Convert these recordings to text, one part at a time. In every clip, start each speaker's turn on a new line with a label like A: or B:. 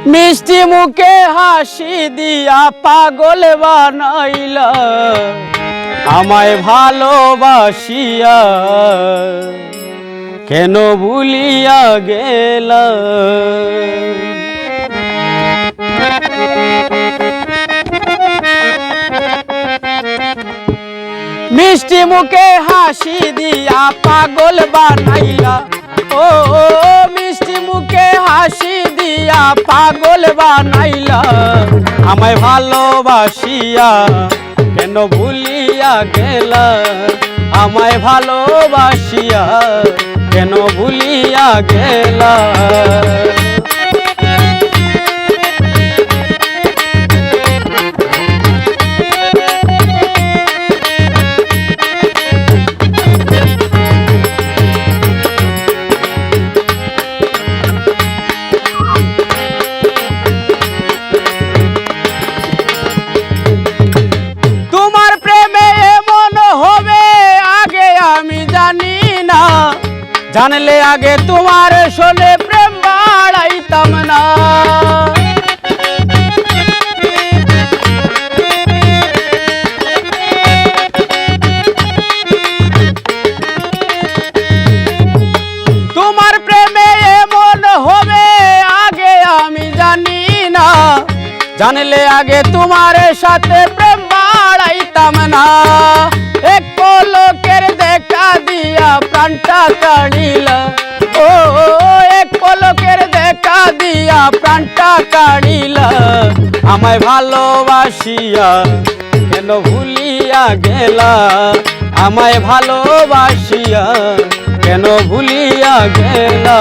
A: মিষ্টি মুখে হাসি দিয়া পাগল বানাইলা আমায় ভালোবাসিয়া কেন ভুলিয়া গেলা। মিষ্টি মুখে হাসি দিয়া পাগল বানাইলা, ও মিষ্টি মুখে হাসি দিয়া পাগল বানাইলা আমায় ভালোবাসিয়া কেন ভুলিয়া গেলা। আমায় ভালোবাসিয়া কেন ভুলিয়া গেলা। জানলে আগে তোমার শোনে প্রেম বাড়াইতাম না। তোমার প্রেমে এমন হবে আগে আমি জানি না। জানলে আগে তোমার সাথে প্রেম বাড়াইতাম না। এক পলকের দেখা দিয়া প্রাণটা কাড়িলা, ও এক পলকের দেখা দিয়া প্রাণটা কাড়িলা আমায় ভালোবাসিয়া কেন ভুলিয়া গেলা। আমায় ভালোবাসিয়া কেন ভুলিয়া গেলা।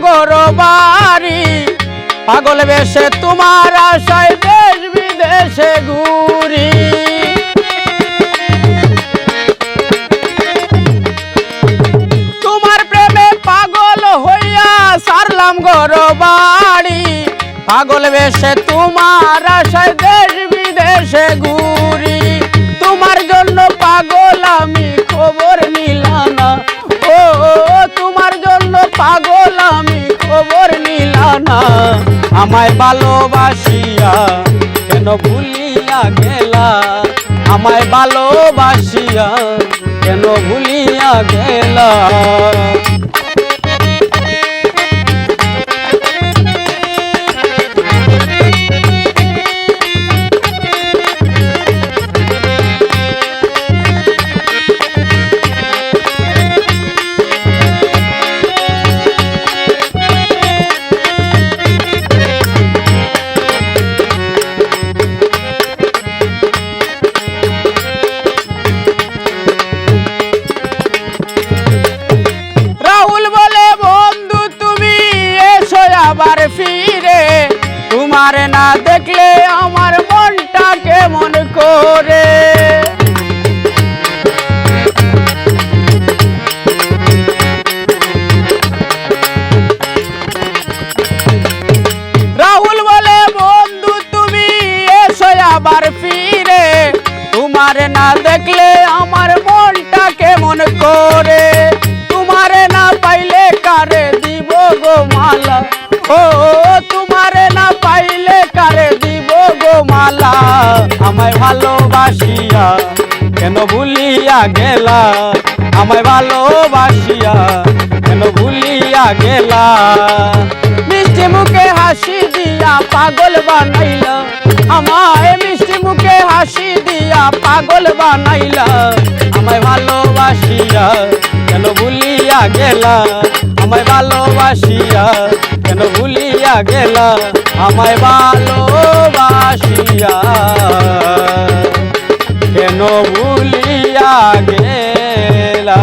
A: গরবারি পাগল বেশে তোমার আশায় দেশ বিদেশে ঘুরি। তোমার প্রেমে পাগল হইয়া সারলাম গরবারি পাগল বেশে তোমার আশায় দেশ বিদেশে ঘুরি। তোমার জন্য পাগল আমি খবর নিলাম না, ও তোমার জন্য পাগল আমি খবর নিলাম না। আমায় ভালোবাসিয়া কেন ভুলিয়া গেলা। আমায় ভালোবাসিয়া কেন ভুলিয়া গেলা। আবার ফিরে তোমার না দেখলে আমার মনটা কেমন করে। রাহুল বলে বন্ধু তুমি এসো আবার ফিরে তোমার না দেখলে আমার মনটা কেমন করে। তোমার না পাইলে কারে দিব গো মালা, ও তোমারে না পাইলে কারে দিব গো মালা। আমায় ভালোবাসিয়া কেন ভুলিয়া গেলা। আমায় ভালোবাসিয়া কেন ভুলিয়া গেলা। মিষ্টি মুখে হাসি দিয়া পাগল বানাইলা আমায়, মিষ্টি মুখে হাসি দিয়া পাগল বানাইলা আমায় ভালোবাসিয়া কেন ভুলিয়া গেলা। আমায় ভালোবাসিয়া কেন ভুলিয়া গেলা। আমায় ভালোবাসিয়া কেন ভুলিয়া গেলা।